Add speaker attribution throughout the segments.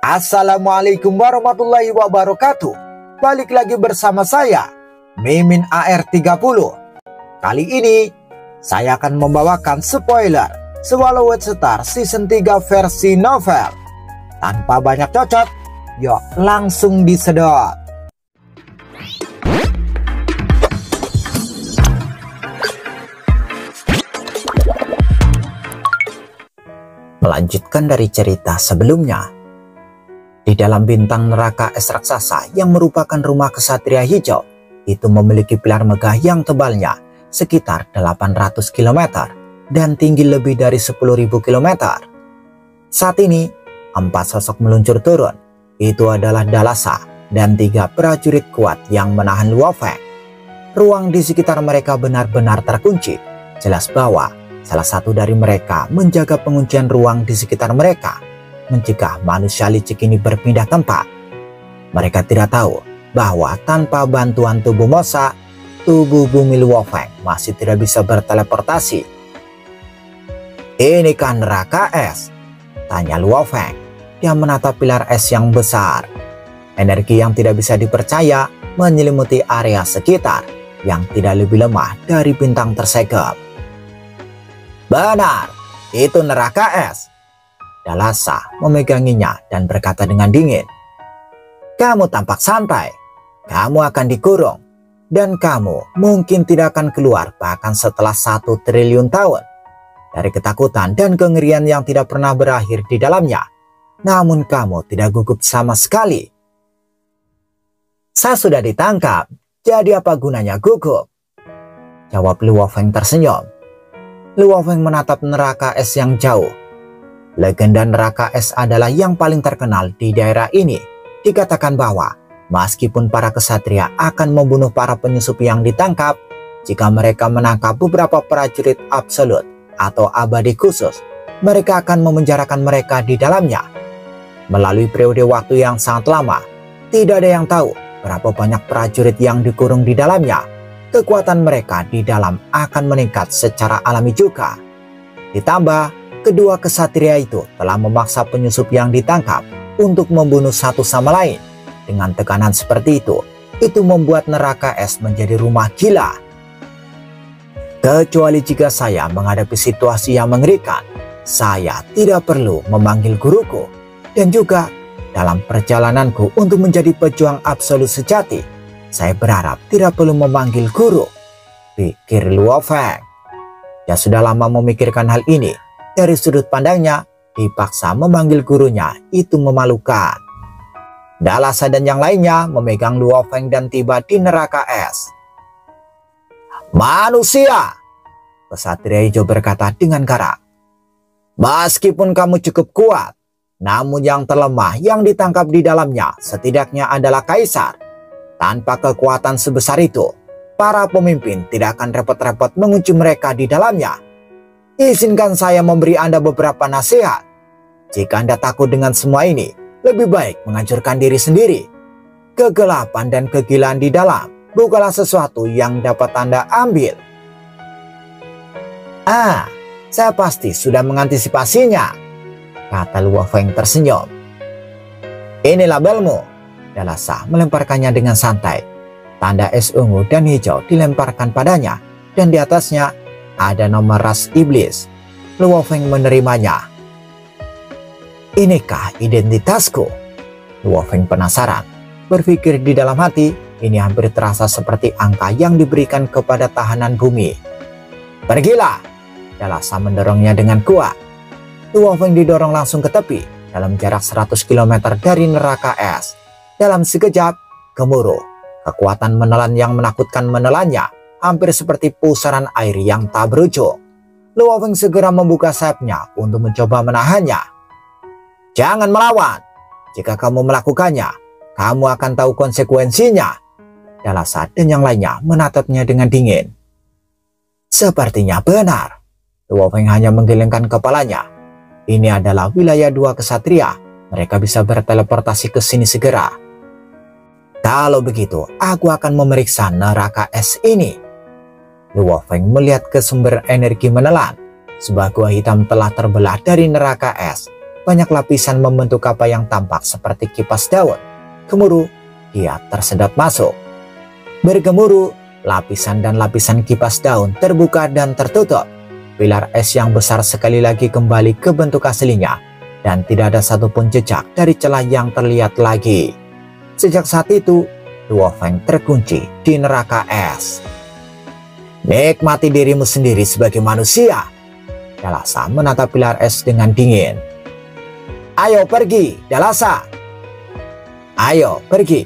Speaker 1: Assalamualaikum warahmatullahi wabarakatuh. Balik lagi bersama saya, Mimin AR30. Kali ini, saya akan membawakan spoiler Swallow Star Season 3 versi novel. Tanpa banyak cocot, yuk langsung disedot. Melanjutkan dari cerita sebelumnya, di dalam bintang neraka es raksasa yang merupakan rumah kesatria hijau, itu memiliki pilar megah yang tebalnya sekitar 800 km dan tinggi lebih dari 10.000 km. Saat ini, 4 sosok meluncur turun. Itu adalah Dalasa dan 3 prajurit kuat yang menahan Luo Feng. Ruang di sekitar mereka benar-benar terkunci. Jelas bahwa salah satu dari mereka menjaga penguncian ruang di sekitar mereka, mencegah manusia licik ini berpindah tempat. Mereka tidak tahu bahwa tanpa bantuan tubuh Mosa, tubuh bumi Luo Feng masih tidak bisa berteleportasi. "Ini kan neraka es?" tanya Luo Feng. Dia menatap pilar es yang besar. Energi yang tidak bisa dipercaya menyelimuti area sekitar yang tidak lebih lemah dari bintang tersegel. "Benar, itu neraka es." Dalasa memeganginya dan berkata dengan dingin, "Kamu tampak santai. Kamu akan dikurung. Dan kamu mungkin tidak akan keluar bahkan setelah 1 triliun tahun. Dari ketakutan dan kengerian yang tidak pernah berakhir di dalamnya. Namun kamu tidak gugup sama sekali." "Saya sudah ditangkap. Jadi apa gunanya gugup?" jawab Luo Feng tersenyum. Luo Feng menatap neraka es yang jauh. Legenda neraka es adalah yang paling terkenal di daerah ini. Dikatakan bahwa meskipun para kesatria akan membunuh para penyusup yang ditangkap, jika mereka menangkap beberapa prajurit absolut atau abadi khusus, mereka akan memenjarakan mereka di dalamnya. Melalui periode waktu yang sangat lama, tidak ada yang tahu berapa banyak prajurit yang dikurung di dalamnya. Kekuatan mereka di dalam akan meningkat secara alami juga. Ditambah, kedua kesatria itu telah memaksa penyusup yang ditangkap untuk membunuh satu sama lain. Dengan tekanan seperti itu membuat neraka es menjadi rumah gila. Kecuali jika saya menghadapi situasi yang mengerikan, saya tidak perlu memanggil guruku. Dan juga dalam perjalananku untuk menjadi pejuang absolut sejati, saya berharap tidak perlu memanggil guru, pikir Luo Feng. Dia sudah lama memikirkan hal ini. Dari sudut pandangnya, dipaksa memanggil gurunya itu memalukan. Dalasa dan yang lainnya memegang Luo Feng dan tiba di neraka es. "Manusia!" Kesatria hijau berkata dengan garang. "Meskipun kamu cukup kuat, namun yang terlemah yang ditangkap di dalamnya setidaknya adalah kaisar. Tanpa kekuatan sebesar itu, para pemimpin tidak akan repot-repot mengunci mereka di dalamnya. Izinkan saya memberi Anda beberapa nasihat. Jika Anda takut dengan semua ini, lebih baik menghancurkan diri sendiri. Kegelapan dan kegilaan di dalam bukanlah sesuatu yang dapat Anda ambil." "Ah, saya pasti sudah mengantisipasinya," kata Luo Feng tersenyum. "Ini labelmu." Dalasa melemparkannya dengan santai. Tanda es ungu dan hijau dilemparkan padanya, dan di atasnya ada nomor ras iblis. Luo Feng menerimanya. "Inikah identitasku?" Luo Feng penasaran. Berpikir di dalam hati, ini hampir terasa seperti angka yang diberikan kepada tahanan bumi. "Pergilah!" Dalasa mendorongnya dengan kuat. Luo Feng didorong langsung ke tepi, dalam jarak 100 km dari neraka es. Dalam sekejap, gemuruh. Kekuatan menelan yang menakutkan menelannya, hampir seperti pusaran air yang tak berujung. Luo Feng segera membuka sayapnya untuk mencoba menahannya. "Jangan melawan. Jika kamu melakukannya, kamu akan tahu konsekuensinya." Dalasa dan yang lainnya menatapnya dengan dingin. Sepertinya benar. Luo Feng hanya menggelengkan kepalanya. Ini adalah wilayah 2 kesatria. Mereka bisa berteleportasi ke sini segera. "Kalau begitu, aku akan memeriksa neraka es ini." Luo Feng melihat ke sumber energi menelan. Sebuah gua hitam telah terbelah dari neraka es. banyak lapisan membentuk apa yang tampak seperti kipas daun. Gemuruh, dia tersedot masuk. Bergemuruh, lapisan dan lapisan kipas daun terbuka dan tertutup. Pilar es yang besar sekali lagi kembali ke bentuk aslinya, dan tidak ada satupun jejak dari celah yang terlihat lagi. Sejak saat itu, Luo Feng terkunci di neraka es. Nikmati dirimu sendiri sebagai manusia. Dalasa menatap pilar es dengan dingin. Ayo pergi, Dalasa. Ayo pergi.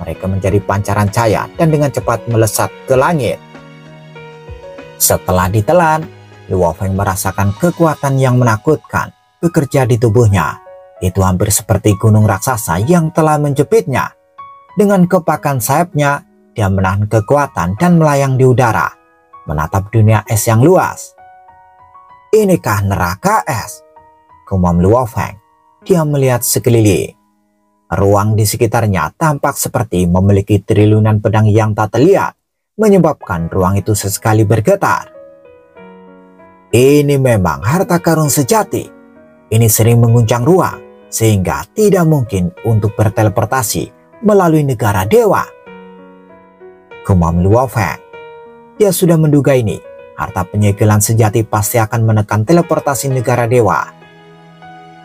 Speaker 1: Mereka menjadi pancaran cahaya dan dengan cepat melesat ke langit. Setelah ditelan, Luo Feng merasakan kekuatan yang menakutkan bekerja di tubuhnya. Itu hampir seperti gunung raksasa yang telah menjepitnya. Dengan kepakan sayapnya, dia menahan kekuatan dan melayang di udara, menatap dunia es yang luas. Inikah neraka es? Gumam Luo Feng. Dia melihat sekeliling. Ruang di sekitarnya tampak seperti memiliki triliunan pedang yang tak terlihat, menyebabkan ruang itu sesekali bergetar. Ini memang harta karun sejati. Ini sering mengguncang ruang, sehingga tidak mungkin untuk berteleportasi melalui negara dewa. Gumam Luo Feng. Dia sudah menduga ini. Harta penyegelan sejati pasti akan menekan teleportasi negara dewa.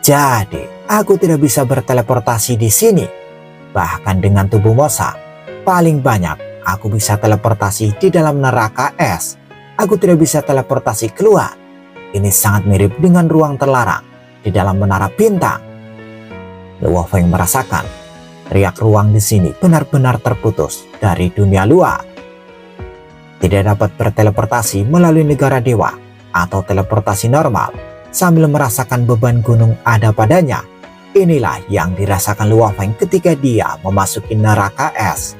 Speaker 1: Jadi, aku tidak bisa berteleportasi di sini. Bahkan dengan tubuh Mosa, paling banyak aku bisa teleportasi di dalam neraka es. Aku tidak bisa teleportasi keluar. Ini sangat mirip dengan ruang terlarang di dalam menara bintang. Luo Feng merasakan riak ruang di sini benar-benar terputus dari dunia luar. Tidak dapat berteleportasi melalui negara dewa atau teleportasi normal sambil merasakan beban gunung ada padanya. Inilah yang dirasakan Luo Feng ketika dia memasuki neraka es.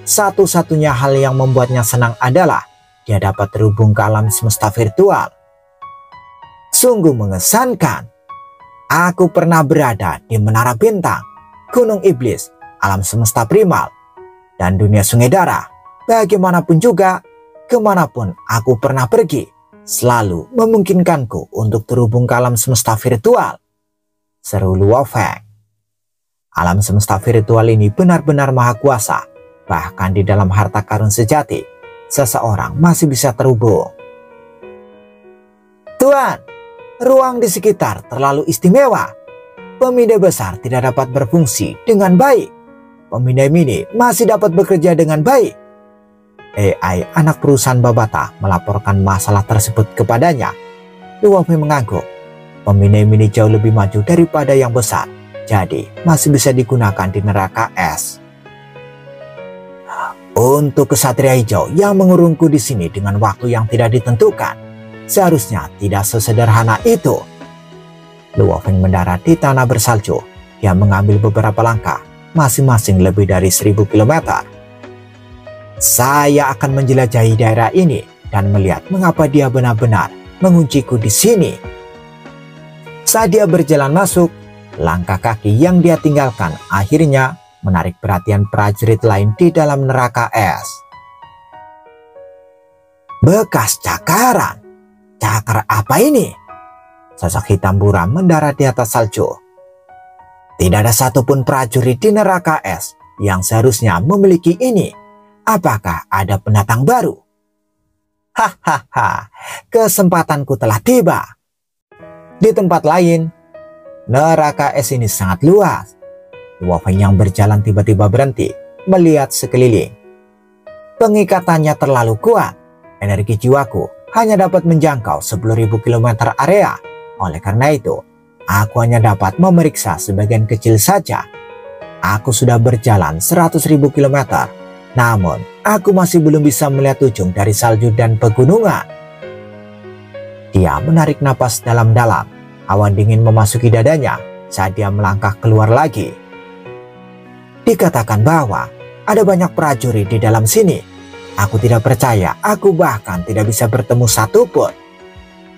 Speaker 1: Satu-satunya hal yang membuatnya senang adalah dia dapat terhubung ke alam semesta virtual. Sungguh mengesankan. Aku pernah berada di menara bintang, gunung iblis, alam semesta primal, dan dunia sungai darah. Bagaimanapun juga, kemanapun aku pernah pergi, selalu memungkinkanku untuk terhubung ke alam semesta virtual. Seru Luo Feng. Alam semesta virtual ini benar-benar maha kuasa. Bahkan di dalam harta karun sejati, seseorang masih bisa terhubung. Tuan, ruang di sekitar terlalu istimewa. Pemindai besar tidak dapat berfungsi dengan baik. Pemindai mini masih dapat bekerja dengan baik. AI anak perusahaan Babata melaporkan masalah tersebut kepadanya. Luo Feng mengangguk. Pemindai mini jauh lebih maju daripada yang besar, jadi masih bisa digunakan di neraka es. Untuk kesatria hijau yang mengurungku di sini dengan waktu yang tidak ditentukan, seharusnya tidak sesederhana itu. Luo Feng mendarat di tanah bersalju. Dia mengambil beberapa langkah, masing-masing lebih dari 1000 km. Saya akan menjelajahi daerah ini dan melihat mengapa dia benar-benar mengunciku di sini. Saat dia berjalan masuk, langkah kaki yang dia tinggalkan akhirnya menarik perhatian prajurit lain di dalam neraka es. Bekas cakaran. Cakar apa ini? Sosok hitam buram mendarat di atas salju. Tidak ada satupun prajurit di neraka es yang seharusnya memiliki ini. Apakah ada pendatang baru? Hahaha, kesempatanku telah tiba. Di tempat lain, neraka es ini sangat luas. Luo Feng yang berjalan tiba-tiba berhenti, melihat sekeliling. Pengikatannya terlalu kuat. Energi jiwaku hanya dapat menjangkau 10.000 km area. Oleh karena itu, aku hanya dapat memeriksa sebagian kecil saja. Aku sudah berjalan 100.000 km. Namun, aku masih belum bisa melihat ujung dari salju dan pegunungan. Dia menarik napas dalam-dalam. Awan dingin memasuki dadanya saat dia melangkah keluar lagi. Dikatakan bahwa ada banyak prajurit di dalam sini. Aku tidak percaya, aku bahkan tidak bisa bertemu satupun.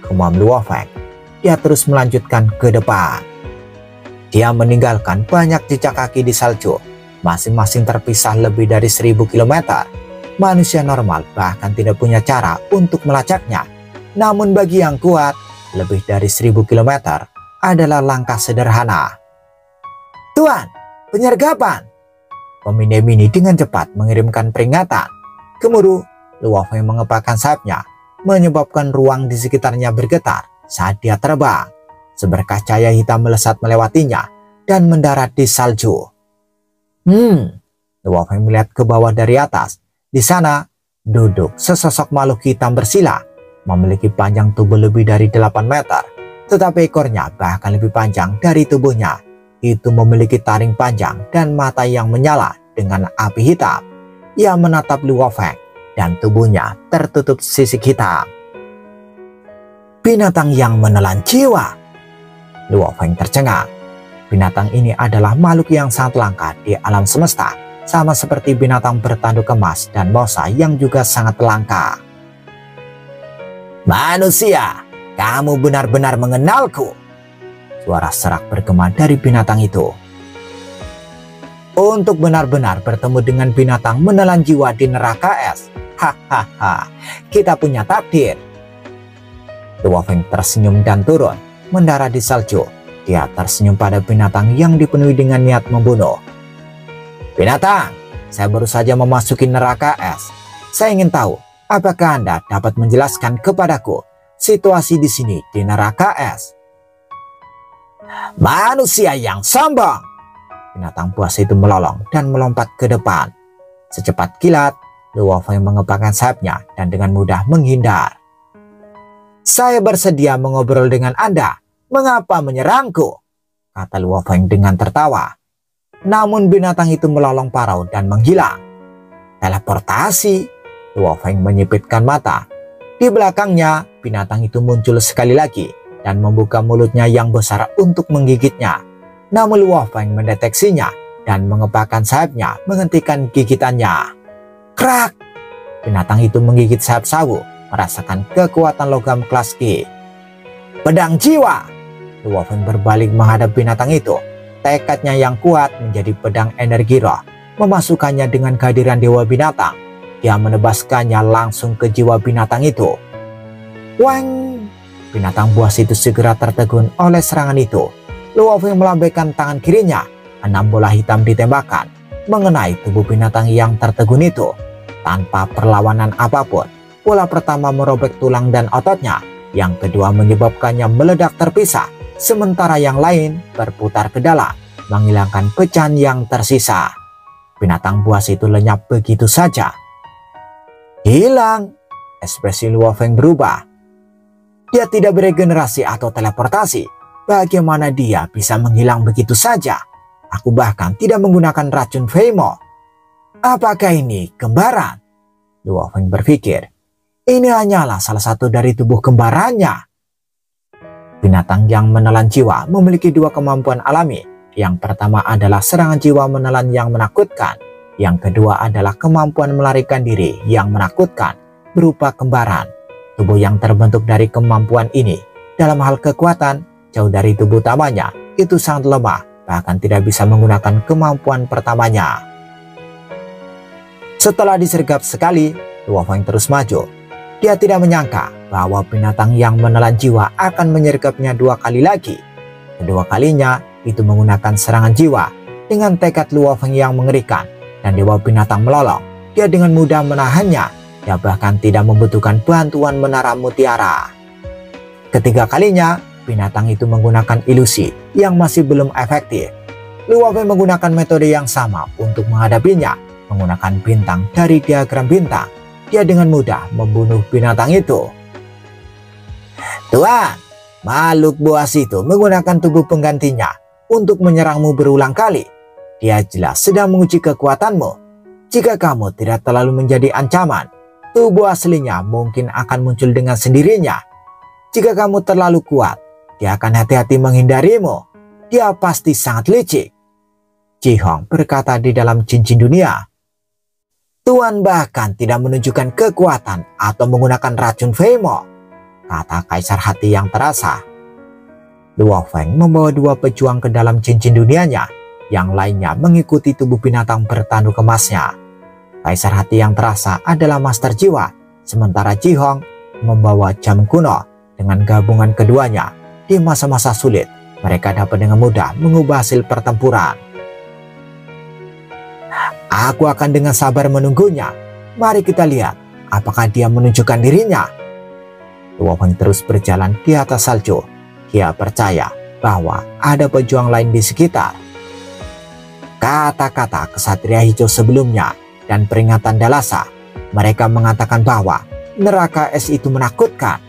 Speaker 1: Gumam Luo Feng. Dia terus melanjutkan ke depan. Dia meninggalkan banyak jejak kaki di salju. Masing-masing terpisah lebih dari 1000 km. Manusia normal bahkan tidak punya cara untuk melacaknya. Namun bagi yang kuat, lebih dari 1000 km adalah langkah sederhana. Tuan, penyergapan! Pemindai mini dengan cepat mengirimkan peringatan. Gemuruh, Luo Feng mengepakkan sayapnya, menyebabkan ruang di sekitarnya bergetar saat dia terbang. Seberkas cahaya hitam melesat melewatinya dan mendarat di salju. Luo Feng melihat ke bawah dari atas. Di sana duduk sesosok makhluk hitam bersila, memiliki panjang tubuh lebih dari 8 meter, tetapi ekornya bahkan lebih panjang dari tubuhnya. Itu memiliki taring panjang dan mata yang menyala dengan api hitam. Ia menatap Luo Feng dan tubuhnya tertutup sisik hitam. Binatang yang menelan jiwa. Luo Feng tercengang. Binatang ini adalah makhluk yang sangat langka di alam semesta, sama seperti binatang bertanduk emas dan mosa yang juga sangat langka. Manusia, kamu benar-benar mengenalku. Suara serak bergema dari binatang itu. Untuk benar-benar bertemu dengan binatang menelan jiwa di neraka es. Hahaha, kita punya takdir. Luo Feng tersenyum dan turun, mendarat di salju. Dia tersenyum pada binatang yang dipenuhi dengan niat membunuh. Binatang, saya baru saja memasuki neraka es. Saya ingin tahu, apakah Anda dapat menjelaskan kepadaku situasi di sini di neraka es? Manusia yang sombong! Binatang buas itu melolong dan melompat ke depan. Secepat kilat, Luo Feng mengepakkan sayapnya dan dengan mudah menghindar. Saya bersedia mengobrol dengan Anda. Mengapa menyerangku? Kata Luo Feng dengan tertawa. Namun binatang itu melolong parau dan menghilang. Teleportasi. Luo Feng menyipitkan mata. Di belakangnya, binatang itu muncul sekali lagi dan membuka mulutnya yang besar untuk menggigitnya. Namun Luo Feng mendeteksinya dan mengepakkan sayapnya menghentikan gigitannya. Krak! Binatang itu menggigit sayap sawu, merasakan kekuatan logam kelas G. Pedang jiwa! Luo Feng berbalik menghadap binatang itu. Tekadnya yang kuat menjadi pedang energi roh, memasukkannya dengan kehadiran dewa binatang. Dia menebaskannya langsung ke jiwa binatang itu. Wang! Binatang buas itu segera tertegun oleh serangan itu. Luo Feng melambaikan tangan kirinya. 6 bola hitam ditembakkan mengenai tubuh binatang yang tertegun itu. Tanpa perlawanan apapun, bola pertama merobek tulang dan ototnya. Yang kedua menyebabkannya meledak terpisah. Sementara yang lain berputar ke dalam, menghilangkan pecahan yang tersisa. Binatang buas itu lenyap begitu saja. Hilang. Ekspresi Luo Feng berubah. Dia tidak beregenerasi atau teleportasi. Bagaimana dia bisa menghilang begitu saja? Aku bahkan tidak menggunakan racun Feimo. Apakah ini kembaran? Luo Feng berpikir. Ini hanyalah salah satu dari tubuh kembarannya. Binatang yang menelan jiwa memiliki 2 kemampuan alami. Yang pertama adalah serangan jiwa menelan yang menakutkan. Yang kedua adalah kemampuan melarikan diri yang menakutkan berupa kembaran. Tubuh yang terbentuk dari kemampuan ini dalam hal kekuatan jauh dari tubuh utamanya itu sangat lemah, bahkan tidak bisa menggunakan kemampuan pertamanya. Setelah disergap sekali, Luo Feng terus maju. Dia tidak menyangka bahwa binatang yang menelan jiwa akan menyergapnya 2 kali lagi. Kedua kalinya itu menggunakan serangan jiwa dengan tekad Luo Feng yang mengerikan, dan dewa binatang melolong. Dia dengan mudah menahannya. Dia bahkan tidak membutuhkan bantuan menara mutiara. Ketiga kalinya, binatang itu menggunakan ilusi yang masih belum efektif. Luo Feng menggunakan metode yang sama untuk menghadapinya, menggunakan bintang dari diagram bintang. Dia dengan mudah membunuh binatang itu. Tuan, makhluk buas itu menggunakan tubuh penggantinya untuk menyerangmu berulang kali. Dia jelas sedang menguji kekuatanmu. Jika kamu tidak terlalu menjadi ancaman, tubuh aslinya mungkin akan muncul dengan sendirinya. Jika kamu terlalu kuat, dia akan hati-hati menghindarimu. Dia pasti sangat licik. Ji Hong berkata di dalam cincin dunia. Tuan bahkan tidak menunjukkan kekuatan atau menggunakan racun Feimo, kata Kaisar Hati yang terasa. Luo Feng membawa 2 pejuang ke dalam cincin dunianya. Yang lainnya mengikuti tubuh binatang bertanduk emasnya. Kaisar Hati yang terasa adalah master jiwa, sementara Ji Hong membawa jam kuno. Dengan gabungan keduanya di masa-masa sulit, mereka dapat dengan mudah mengubah hasil pertempuran. Aku akan dengan sabar menunggunya. Mari kita lihat apakah dia menunjukkan dirinya. Luo Feng terus berjalan di atas salju. Dia percaya bahwa ada pejuang lain di sekitar. Kata-kata kesatria hijau sebelumnya dan peringatan Dalasa, mereka mengatakan bahwa neraka es itu menakutkan.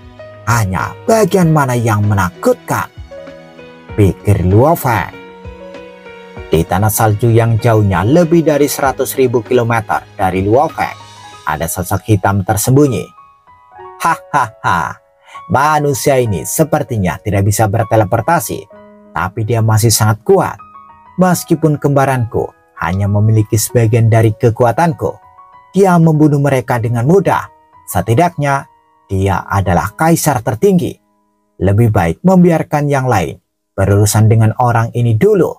Speaker 1: Hanya bagian mana yang menakutkan? Pikir Luo Feng. Di tanah salju yang jauhnya lebih dari 100.000 km dari Luo Feng, ada sosok hitam tersembunyi. Hahaha, manusia ini sepertinya tidak bisa berteleportasi, tapi dia masih sangat kuat. Meskipun kembaranku hanya memiliki sebagian dari kekuatanku, dia membunuh mereka dengan mudah. Setidaknya, dia adalah kaisar tertinggi. Lebih baik membiarkan yang lain berurusan dengan orang ini dulu,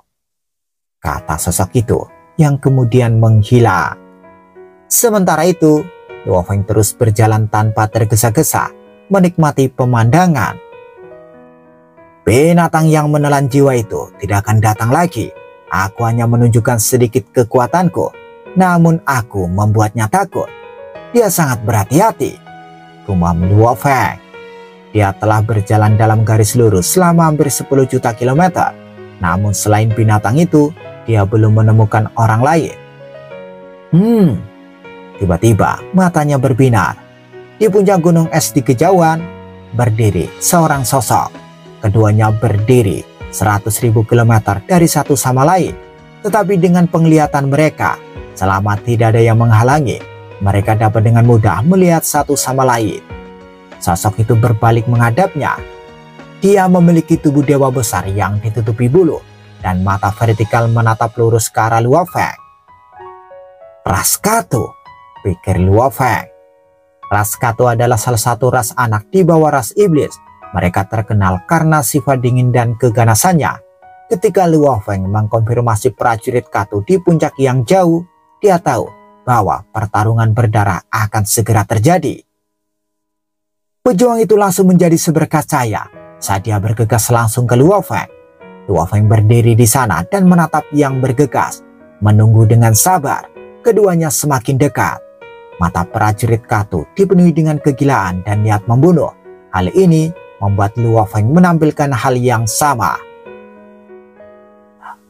Speaker 1: kata sosok itu yang kemudian menghilang. Sementara itu, Luo Feng terus berjalan tanpa tergesa-gesa, menikmati pemandangan. Binatang yang menelan jiwa itu tidak akan datang lagi. Aku hanya menunjukkan sedikit kekuatanku, namun aku membuatnya takut. Dia sangat berhati-hati, gumam Luo Feng. Dia telah berjalan dalam garis lurus selama hampir 10 juta kilometer. Namun selain binatang itu, dia belum menemukan orang lain. Tiba-tiba matanya berbinar. Di puncak gunung es di kejauhan, berdiri seorang sosok. Keduanya berdiri 100.000 km dari satu sama lain. Tetapi dengan penglihatan mereka, selama tidak ada yang menghalangi, mereka dapat dengan mudah melihat satu sama lain. Sosok itu berbalik menghadapnya. Dia memiliki tubuh dewa besar yang ditutupi bulu dan mata vertikal menatap lurus ke arah Luo Feng. Raskatu, pikir Luo Feng. Raskatu adalah salah satu ras anak di bawah ras iblis. Mereka terkenal karena sifat dingin dan keganasannya. Ketika Luo Feng mengkonfirmasi prajurit Katu di puncak yang jauh, dia tahu bahwa pertarungan berdarah akan segera terjadi. Pejuang itu langsung menjadi seberkas cahaya saat dia bergegas langsung ke Luo Feng. Luo Feng berdiri di sana dan menatap yang bergegas, menunggu dengan sabar. Keduanya semakin dekat. Mata prajurit Katu dipenuhi dengan kegilaan dan niat membunuh. Hal ini membuat Luo Feng menampilkan hal yang sama.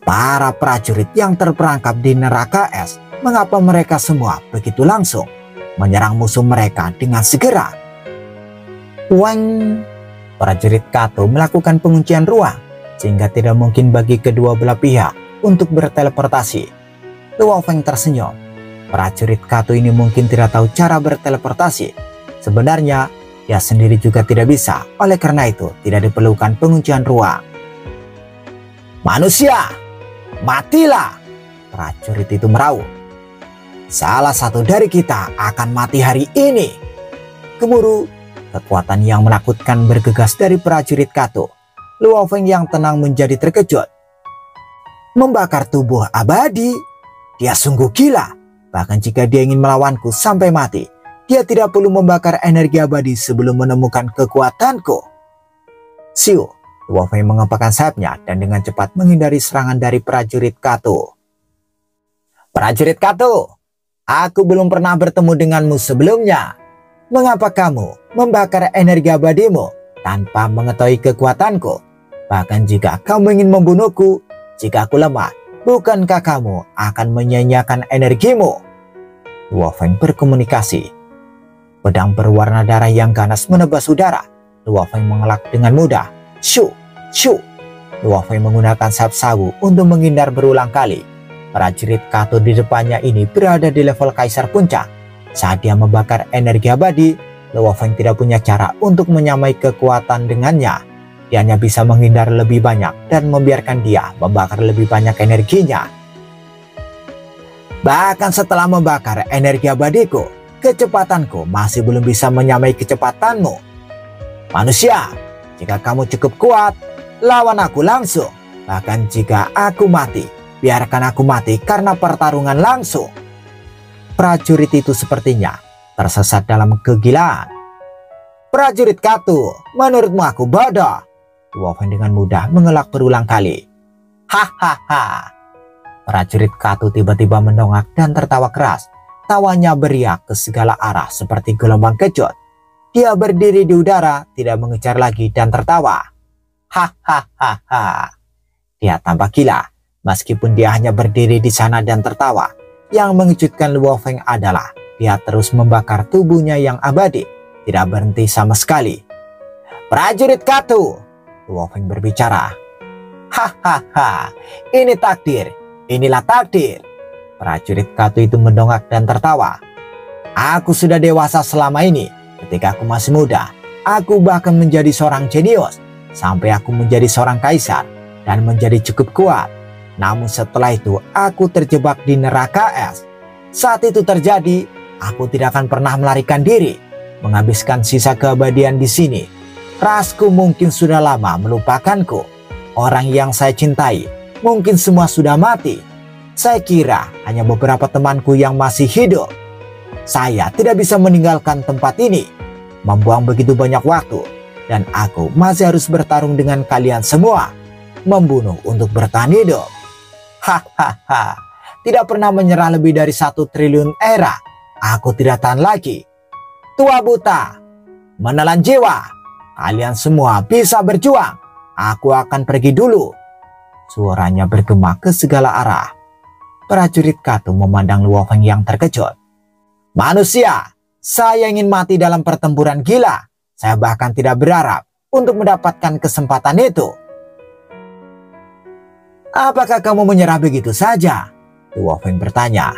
Speaker 1: Para prajurit yang terperangkap di neraka es, mengapa mereka semua begitu langsung menyerang musuh mereka dengan segera? Weng! Prajurit Katu melakukan penguncian ruang, sehingga tidak mungkin bagi kedua belah pihak untuk berteleportasi. Luo Feng tersenyum. Prajurit Katu ini mungkin tidak tahu cara berteleportasi. Sebenarnya, dia sendiri juga tidak bisa, oleh karena itu tidak diperlukan penguncian ruang. Manusia, matilah! Prajurit itu meraung. Salah satu dari kita akan mati hari ini. Gemuruh, kekuatan yang menakutkan bergegas dari prajurit Katu. Luo Feng yang tenang menjadi terkejut. Membakar tubuh abadi? Dia sungguh gila. Bahkan jika dia ingin melawanku sampai mati, dia tidak perlu membakar energi abadi sebelum menemukan kekuatanku. Siu, Luo Feng mengepakkan sayapnya dan dengan cepat menghindari serangan dari prajurit Katu. Prajurit Katu, aku belum pernah bertemu denganmu sebelumnya. Mengapa kamu membakar energi abadimu tanpa mengetahui kekuatanku? Bahkan jika kamu ingin membunuhku, jika aku lemah, bukankah kamu akan menyia-nyiakan energimu? Luo Feng berkomunikasi. Pedang berwarna darah yang ganas menebas udara. Luo Feng mengelak dengan mudah. Shu, shu. Luo Feng menggunakan sayap sawu untuk menghindar berulang kali. Prajurit Katu di depannya ini berada di level kaisar puncak. Saat dia membakar energi abadi, Luo Feng tidak punya cara untuk menyamai kekuatan dengannya. Dia hanya bisa menghindar lebih banyak dan membiarkan dia membakar lebih banyak energinya. Bahkan setelah membakar energi abadiku, kecepatanku masih belum bisa menyamai kecepatanmu. Manusia, jika kamu cukup kuat, lawan aku langsung. Bahkan jika aku mati, biarkan aku mati karena pertarungan langsung. Prajurit itu sepertinya tersesat dalam kegilaan. Prajurit Katu, menurutmu aku bodoh? Luo Feng dengan mudah mengelak berulang kali. Hahaha. Prajurit Kato tiba-tiba mendongak dan tertawa keras. Tawanya beriak ke segala arah seperti gelombang kejut. Dia berdiri di udara, tidak mengejar lagi dan tertawa. Hahaha. Dia tampak gila. Meskipun dia hanya berdiri di sana dan tertawa, yang mengejutkan Luo Feng adalah dia terus membakar tubuhnya yang abadi, tidak berhenti sama sekali. Prajurit Kato, Luo Feng berbicara. Hahaha, ini takdir, inilah takdir. Prajurit Kato itu mendongak dan tertawa. Aku sudah dewasa selama ini. Ketika aku masih muda, aku bahkan menjadi seorang jenius, sampai aku menjadi seorang kaisar dan menjadi cukup kuat. Namun setelah itu aku terjebak di neraka es. Saat itu terjadi, aku tidak akan pernah melarikan diri, menghabiskan sisa keabadian di sini. Rasku mungkin sudah lama melupakanku. Orang yang saya cintai mungkin semua sudah mati. Saya kira hanya beberapa temanku yang masih hidup. Saya tidak bisa meninggalkan tempat ini, membuang begitu banyak waktu, dan aku masih harus bertarung dengan kalian semua, membunuh untuk bertahan hidup. Hahaha, tidak pernah menyerah lebih dari 1 triliun era. Aku tidak tahan lagi. Tua buta, menelan jiwa, kalian semua bisa berjuang. Aku akan pergi dulu. Suaranya bergema ke segala arah. Prajurit Kato memandang Luo Feng yang terkejut. Manusia, saya ingin mati dalam pertempuran gila. Saya bahkan tidak berharap untuk mendapatkan kesempatan itu. Apakah kamu menyerah begitu saja? Luo Feng bertanya.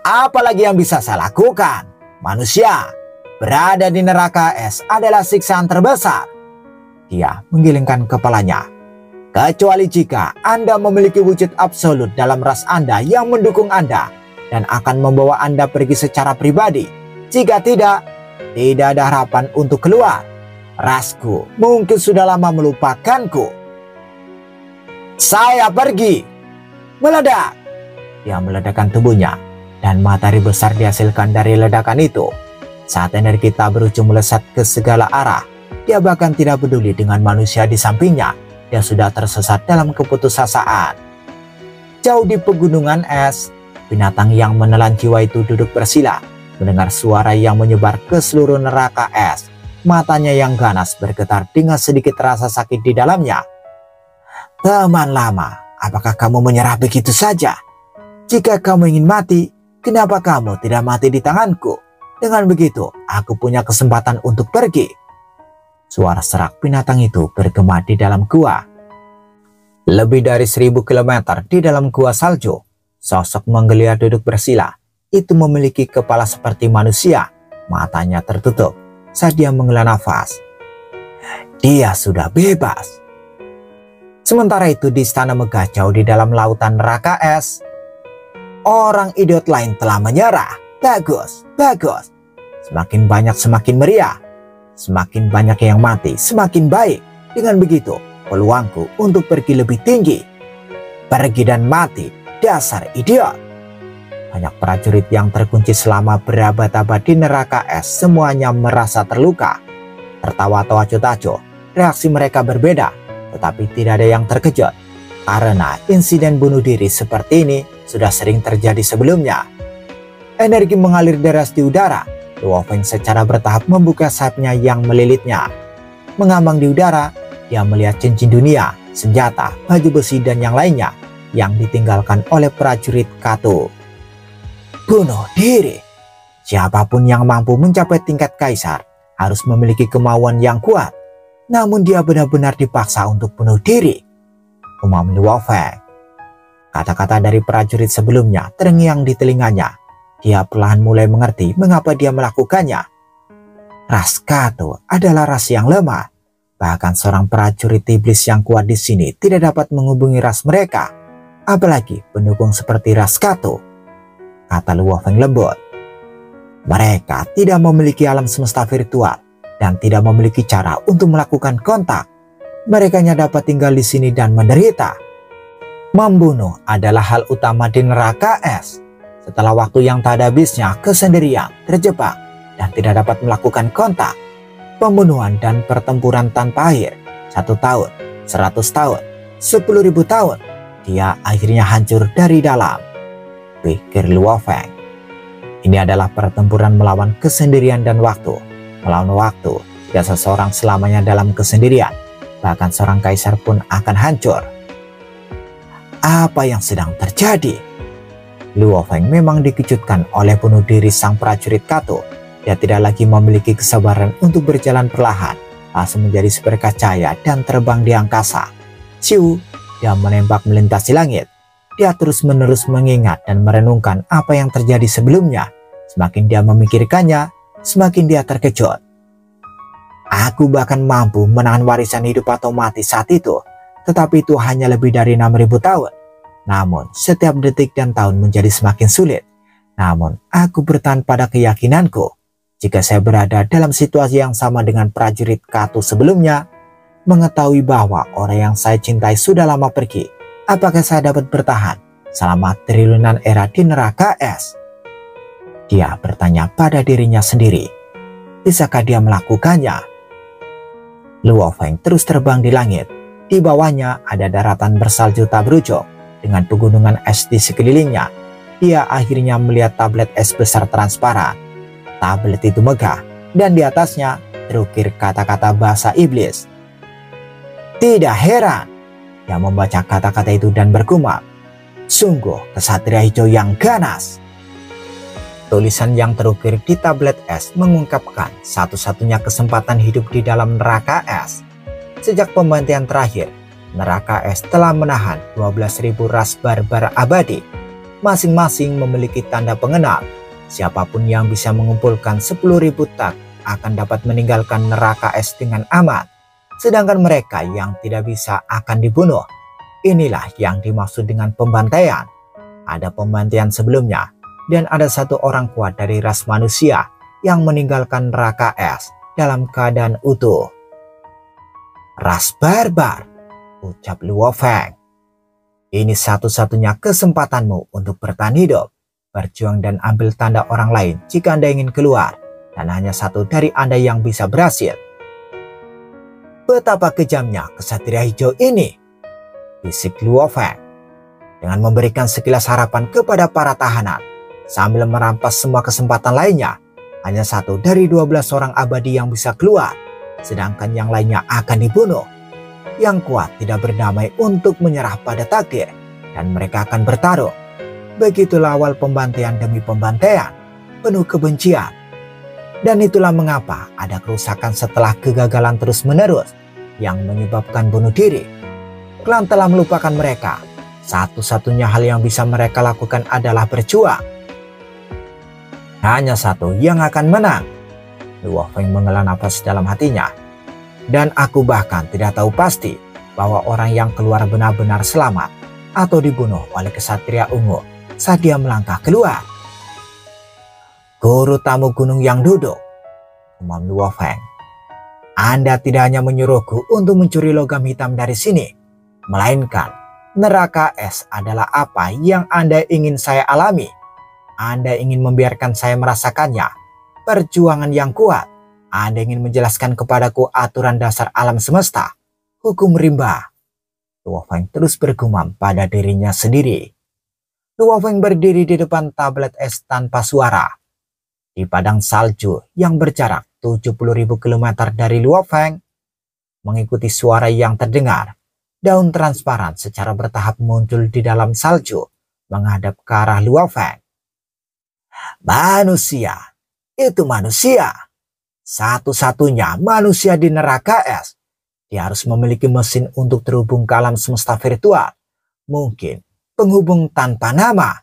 Speaker 1: Apalagi yang bisa saya lakukan? Manusia, berada di neraka es adalah siksaan terbesar. Dia menggelengkan kepalanya. Kecuali jika Anda memiliki wujud absolut dalam ras Anda yang mendukung Anda dan akan membawa Anda pergi secara pribadi. Jika tidak ada harapan untuk keluar. Rasku mungkin sudah lama melupakanku. Saya pergi. Meledak. Dia meledakkan tubuhnya dan matahari besar dihasilkan dari ledakan itu. Saat energi tak berujung melesat ke segala arah, dia bahkan tidak peduli dengan manusia di sampingnya. Dia sudah tersesat dalam keputusasaan. Jauh di pegunungan es, binatang yang menelan jiwa itu duduk bersila, mendengar suara yang menyebar ke seluruh neraka es. Matanya yang ganas bergetar dengan sedikit rasa sakit di dalamnya. Teman lama, apakah kamu menyerah begitu saja? Jika kamu ingin mati, kenapa kamu tidak mati di tanganku? Dengan begitu, aku punya kesempatan untuk pergi. Suara serak binatang itu bergema di dalam gua. Lebih dari 1000 kilometer di dalam gua salju, sosok menggeliat duduk bersila. Itu memiliki kepala seperti manusia, matanya tertutup saat dia menghela nafas. Dia sudah bebas. Sementara itu di istana megah jauh di dalam lautan neraka es, orang idiot lain telah menyerah. Bagus, bagus. Semakin banyak semakin meriah. Semakin banyak yang mati, semakin baik. Dengan begitu, peluangku untuk pergi lebih tinggi. Pergi dan mati, dasar idiot. Banyak prajurit yang terkunci selama berabad-abad di neraka es semuanya merasa terluka. Tertawa atau acuh-acuh, reaksi mereka berbeda, tetapi tidak ada yang terkejut. Karena insiden bunuh diri seperti ini sudah sering terjadi sebelumnya. Energi mengalir deras di udara. Luo Feng secara bertahap membuka sayapnya yang melilitnya. Mengambang di udara, dia melihat cincin dunia, senjata, baju besi dan yang lainnya yang ditinggalkan oleh prajurit Kato. Bunuh diri. Siapapun yang mampu mencapai tingkat kaisar harus memiliki kemauan yang kuat. Namun dia benar-benar dipaksa untuk bunuh diri. Umam Luo Feng. Kata-kata dari prajurit sebelumnya terngiang di telinganya. Dia perlahan mulai mengerti mengapa dia melakukannya. Ras Kato adalah ras yang lemah. Bahkan seorang prajurit iblis yang kuat di sini tidak dapat menghubungi ras mereka. Apalagi pendukung seperti ras Kato. Kata Luo Feng lembut. Mereka tidak memiliki alam semesta virtual dan tidak memiliki cara untuk melakukan kontak. Mereka hanya dapat tinggal di sini dan menderita. Membunuh adalah hal utama di neraka es. Setelah waktu yang tak ada habisnya kesendirian, terjebak, dan tidak dapat melakukan kontak, pembunuhan dan pertempuran tanpa akhir 1 tahun, 100 tahun, 10.000 tahun, dia akhirnya hancur dari dalam, pikir Luo Feng. Ini adalah pertempuran melawan kesendirian dan waktu. Melawan waktu, tidak seseorang selamanya dalam kesendirian. Bahkan seorang kaisar pun akan hancur. Apa yang sedang terjadi? Luo Feng memang dikejutkan oleh bunuh diri sang prajurit Kato. Dia tidak lagi memiliki kesabaran untuk berjalan perlahan, langsung menjadi seberkas cahaya dan terbang di angkasa. Siu, dia menembak melintasi langit. Dia terus-menerus mengingat dan merenungkan apa yang terjadi sebelumnya. Semakin dia memikirkannya, semakin dia terkejut. Aku bahkan mampu menahan warisan hidup atau mati saat itu, tetapi itu hanya lebih dari 6.000 tahun. Namun, setiap detik dan tahun menjadi semakin sulit. Namun, aku bertahan pada keyakinanku. Jika saya berada dalam situasi yang sama dengan prajurit Kato sebelumnya, mengetahui bahwa orang yang saya cintai sudah lama pergi, apakah saya dapat bertahan selama triliunan era di neraka es? Dia bertanya pada dirinya sendiri. Bisakah dia melakukannya? Luo Feng terus terbang di langit. Di bawahnya ada daratan bersalju tak berujung dengan pegunungan es di sekelilingnya. Dia akhirnya melihat tablet es besar transparan. Tablet itu megah dan di atasnya terukir kata-kata bahasa iblis. Tidak heran, dia membaca kata-kata itu dan bergumam, sungguh kesatria hijau yang ganas. Tulisan yang terukir di tablet es mengungkapkan satu-satunya kesempatan hidup di dalam neraka es. Sejak pembantaian terakhir, neraka es telah menahan 12.000 ras barbar abadi. Masing-masing memiliki tanda pengenal. Siapapun yang bisa mengumpulkan 10.000 tak akan dapat meninggalkan neraka es dengan aman. Sedangkan mereka yang tidak bisa akan dibunuh. Inilah yang dimaksud dengan pembantaian. Ada pembantaian sebelumnya. Dan ada satu orang kuat dari ras manusia yang meninggalkan neraka es dalam keadaan utuh. Ras barbar, ucap Luo Feng. Ini satu-satunya kesempatanmu untuk bertahan hidup. Berjuang dan ambil tanda orang lain jika Anda ingin keluar. Dan hanya satu dari Anda yang bisa berhasil. Betapa kejamnya kesatria hijau ini, bisik Luo Feng. Dengan memberikan sekilas harapan kepada para tahanan. Sambil merampas semua kesempatan lainnya. Hanya satu dari 12 orang abadi yang bisa keluar. Sedangkan yang lainnya akan dibunuh. Yang kuat tidak berdamai untuk menyerah pada takdir. Dan mereka akan bertarung. Begitulah awal pembantaian demi pembantaian, penuh kebencian. Dan itulah mengapa ada kerusakan setelah kegagalan terus-menerus yang menyebabkan bunuh diri. Klan telah melupakan mereka. Satu-satunya hal yang bisa mereka lakukan adalah berjuang. Hanya satu yang akan menang. Luo Feng menghela nafas dalam hatinya. Dan aku bahkan tidak tahu pasti bahwa orang yang keluar benar-benar selamat atau dibunuh oleh kesatria ungu saat dia melangkah keluar. Guru tamu gunung yang duduk, umam Luo Feng. Anda tidak hanya menyuruhku untuk mencuri logam hitam dari sini, melainkan neraka es adalah apa yang Anda ingin saya alami. Anda ingin membiarkan saya merasakannya, perjuangan yang kuat. Anda ingin menjelaskan kepadaku aturan dasar alam semesta, hukum rimba. Luo Feng terus bergumam pada dirinya sendiri. Luo Feng berdiri di depan tablet es tanpa suara. Di padang salju yang berjarak 70.000 km dari Luo Feng, mengikuti suara yang terdengar, daun transparan secara bertahap muncul di dalam salju menghadap ke arah Luo Feng. Manusia, itu manusia. Satu-satunya manusia di neraka es. Dia harus memiliki mesin untuk terhubung ke alam semesta virtual. Mungkin penghubung tanpa nama.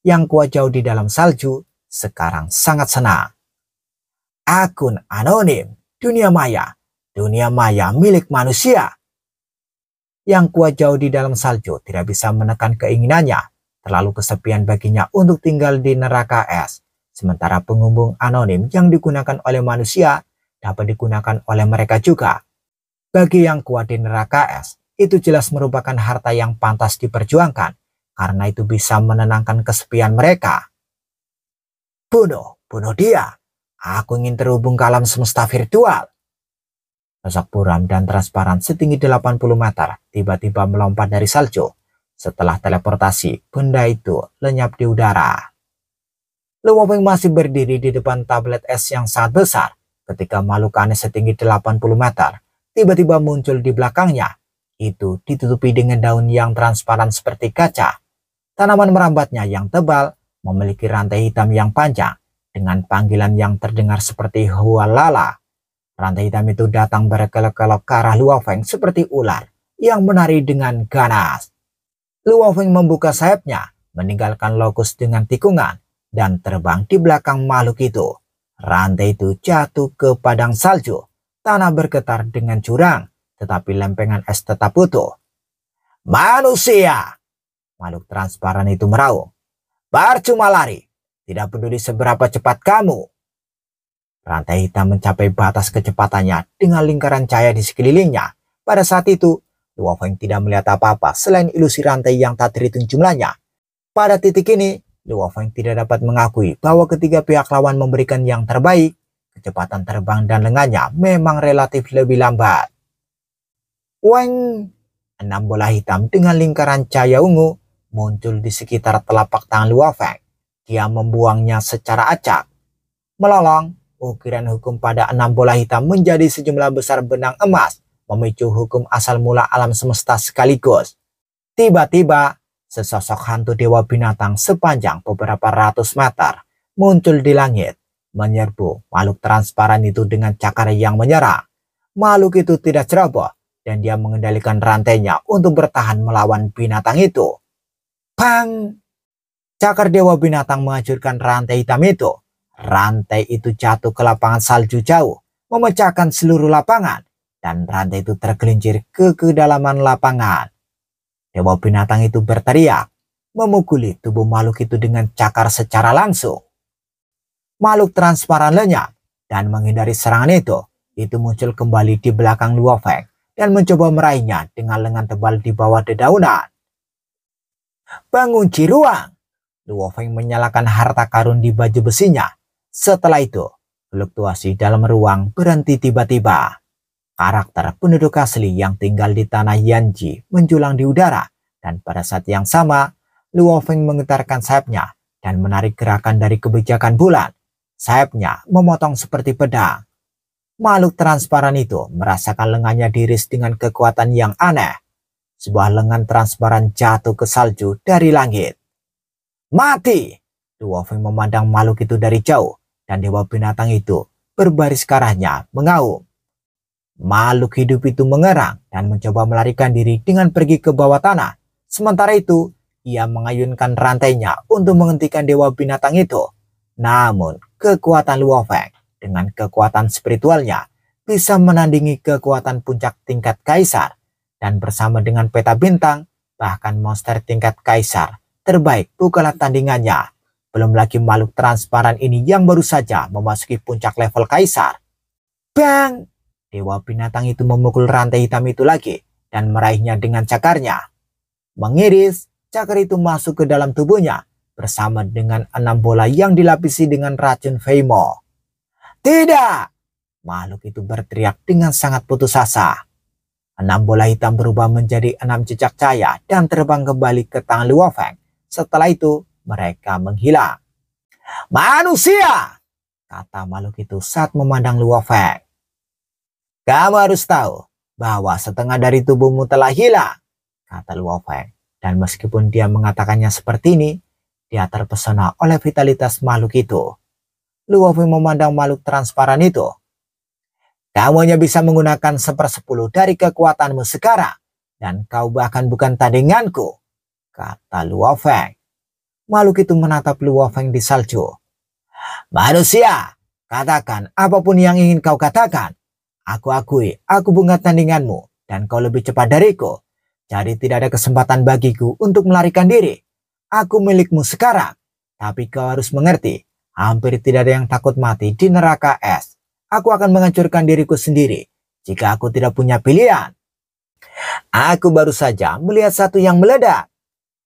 Speaker 1: Yang kuat jauh di dalam salju sekarang sangat senang. Akun anonim, dunia maya milik manusia. Yang kuat jauh di dalam salju tidak bisa menekan keinginannya. Terlalu kesepian baginya untuk tinggal di neraka es. Sementara penghubung anonim yang digunakan oleh manusia dapat digunakan oleh mereka juga. Bagi yang kuat di neraka es, itu jelas merupakan harta yang pantas diperjuangkan, karena itu bisa menenangkan kesepian mereka. Bunuh dia. Aku ingin terhubung ke alam semesta virtual. Sosok buram dan transparan setinggi 80 meter tiba-tiba melompat dari salju. Setelah teleportasi, benda itu lenyap di udara. Luo Feng masih berdiri di depan tablet es yang sangat besar ketika makhluk aneh setinggi 80 meter tiba-tiba muncul di belakangnya. Itu ditutupi dengan daun yang transparan seperti kaca. Tanaman merambatnya yang tebal memiliki rantai hitam yang panjang dengan panggilan yang terdengar seperti hualala. Rantai hitam itu datang berkelok-kelok ke arah Luo Feng seperti ular yang menari dengan ganas. Luo Feng membuka sayapnya, meninggalkan lokus dengan tikungan, dan terbang di belakang makhluk itu. Rantai itu jatuh ke padang salju. Tanah bergetar dengan curang, tetapi lempengan es tetap utuh. Manusia! Makhluk transparan itu meraung. Percuma lari, tidak peduli seberapa cepat kamu. Rantai hitam mencapai batas kecepatannya dengan lingkaran cahaya di sekelilingnya. Pada saat itu, Luo Feng tidak melihat apa-apa selain ilusi rantai yang tak terhitung jumlahnya. Pada titik ini, Luo Feng tidak dapat mengakui bahwa ketiga pihak lawan memberikan yang terbaik. Kecepatan terbang dan lengannya memang relatif lebih lambat. Weng! 6 bola hitam dengan lingkaran cahaya ungu muncul di sekitar telapak tangan Luo Feng. Dia membuangnya secara acak. Melolong, ukiran hukum pada 6 bola hitam menjadi sejumlah besar benang emas, memicu hukum asal mula alam semesta sekaligus. Tiba-tiba, sesosok hantu dewa binatang sepanjang beberapa ratus meter muncul di langit, menyerbu makhluk transparan itu dengan cakar yang menyerang. Makhluk itu tidak ceroboh dan dia mengendalikan rantainya untuk bertahan melawan binatang itu. Bang! Cakar dewa binatang menghancurkan rantai hitam itu. Rantai itu jatuh ke lapangan salju jauh, memecahkan seluruh lapangan, dan rantai itu tergelincir ke kedalaman lapangan. Dewa binatang itu berteriak, memukuli tubuh makhluk itu dengan cakar secara langsung. Makhluk transparan lenyap dan menghindari serangan itu. Itu muncul kembali di belakang Luo Feng dan mencoba meraihnya dengan lengan tebal di bawah dedaunan. Pengunci ruang! Luo Feng menyalakan harta karun di baju besinya. Setelah itu, fluktuasi dalam ruang berhenti tiba-tiba. Karakter penduduk asli yang tinggal di tanah Yanji menjulang di udara, dan pada saat yang sama, Luo Feng menggetarkan sayapnya dan menarik gerakan dari kebijakan bulan. Sayapnya memotong seperti pedang. Makhluk transparan itu merasakan lengannya diiris dengan kekuatan yang aneh. Sebuah lengan transparan jatuh ke salju dari langit. Mati! Luo Feng memandang makhluk itu dari jauh, dan dewa binatang itu berbaris ke arahnya mengaum. Makhluk hidup itu mengerang dan mencoba melarikan diri dengan pergi ke bawah tanah. Sementara itu, ia mengayunkan rantainya untuk menghentikan dewa binatang itu. Namun, kekuatan Luo Feng dengan kekuatan spiritualnya bisa menandingi kekuatan puncak tingkat kaisar. Dan bersama dengan peta bintang, bahkan monster tingkat kaisar terbaik bukanlah tandingannya. Belum lagi makhluk transparan ini yang baru saja memasuki puncak level kaisar. Bang! Dewa binatang itu memukul rantai hitam itu lagi dan meraihnya dengan cakarnya. Mengiris, cakar itu masuk ke dalam tubuhnya bersama dengan 6 bola yang dilapisi dengan racun Feimo. Tidak! Makhluk itu berteriak dengan sangat putus asa. 6 bola hitam berubah menjadi 6 jejak cahaya dan terbang kembali ke tangan Luo Feng. Setelah itu, mereka menghilang. Manusia! Kata makhluk itu saat memandang Luo Feng. Kamu harus tahu bahwa setengah dari tubuhmu telah hilang, kata Luo Feng. Dan meskipun dia mengatakannya seperti ini, dia terpesona oleh vitalitas makhluk itu. Luo Feng memandang makhluk transparan itu. Kamu hanya bisa menggunakan 1/10 dari kekuatanmu sekarang, dan kau bahkan bukan tandinganku, kata Luo Feng. Makhluk itu menatap Luo Feng di salju. Manusia, katakan apapun yang ingin kau katakan. Aku akui, aku bukan tandinganmu, dan kau lebih cepat dariku. Jadi tidak ada kesempatan bagiku untuk melarikan diri. Aku milikmu sekarang, tapi kau harus mengerti, hampir tidak ada yang takut mati di neraka es. Aku akan menghancurkan diriku sendiri, jika aku tidak punya pilihan. Aku baru saja melihat satu yang meledak,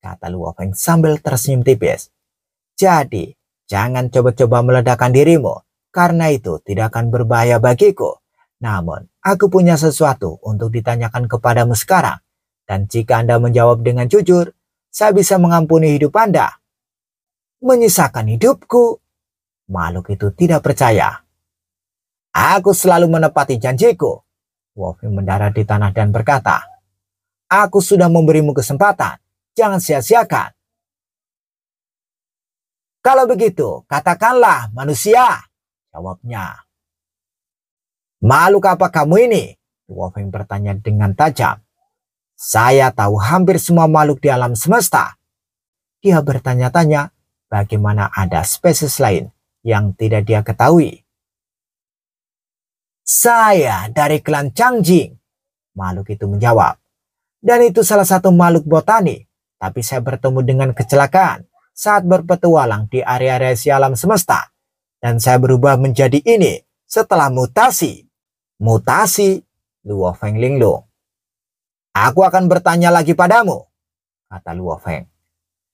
Speaker 1: kata Luo Feng sambil tersenyum tipis. Jadi, jangan coba-coba meledakkan dirimu, karena itu tidak akan berbahaya bagiku. Namun, aku punya sesuatu untuk ditanyakan kepadamu sekarang. Dan jika Anda menjawab dengan jujur, saya bisa mengampuni hidup Anda. Menyisakan hidupku? Makhluk itu tidak percaya. Aku selalu menepati janjiku. Wolfing mendarat di tanah dan berkata, aku sudah memberimu kesempatan. Jangan sia-siakan. Kalau begitu, katakanlah manusia, jawabnya. Makhluk apa kamu ini? Wolfing bertanya dengan tajam. Saya tahu hampir semua makhluk di alam semesta. Dia bertanya-tanya bagaimana ada spesies lain yang tidak dia ketahui. Saya dari klan Changjing, makhluk itu menjawab. Dan itu salah satu makhluk botani, tapi saya bertemu dengan kecelakaan saat berpetualang di area-area si alam semesta. Dan saya berubah menjadi ini setelah mutasi. Mutasi? Luo Feng Linglong. Aku akan bertanya lagi padamu, kata Luo Feng.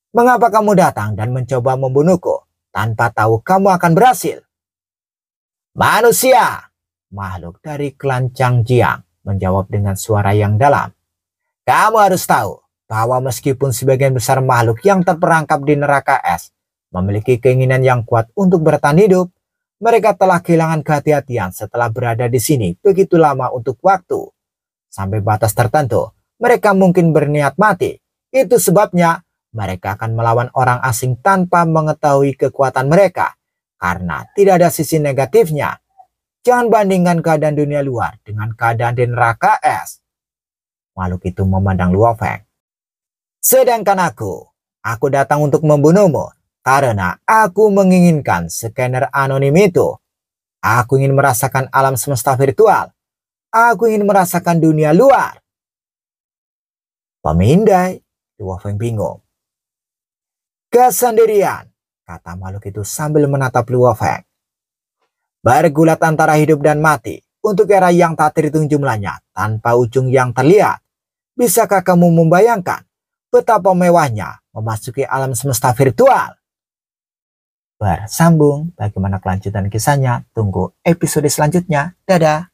Speaker 1: Mengapa kamu datang dan mencoba membunuhku tanpa tahu kamu akan berhasil? Manusia, makhluk dari klan Changjiang menjawab dengan suara yang dalam. Kamu harus tahu bahwa meskipun sebagian besar makhluk yang terperangkap di neraka es memiliki keinginan yang kuat untuk bertahan hidup, mereka telah kehilangan kehati-hatian setelah berada di sini begitu lama untuk waktu. Sampai batas tertentu, mereka mungkin berniat mati. Itu sebabnya mereka akan melawan orang asing tanpa mengetahui kekuatan mereka. Karena tidak ada sisi negatifnya. Jangan bandingkan keadaan dunia luar dengan keadaan di neraka es. Makhluk itu memandang Luo Feng. Sedangkan aku datang untuk membunuhmu. Karena aku menginginkan scanner anonim itu. Aku ingin merasakan alam semesta virtual. Aku ingin merasakan dunia luar. Pemindai, Luo Feng bingung. Kesendirian, kata makhluk itu sambil menatap Luo Feng. Bergulat antara hidup dan mati untuk era yang tak terhitung jumlahnya tanpa ujung yang terlihat. Bisakah kamu membayangkan betapa mewahnya memasuki alam semesta virtual? Bersambung, bagaimana kelanjutan kisahnya? Tunggu episode selanjutnya. Dadah.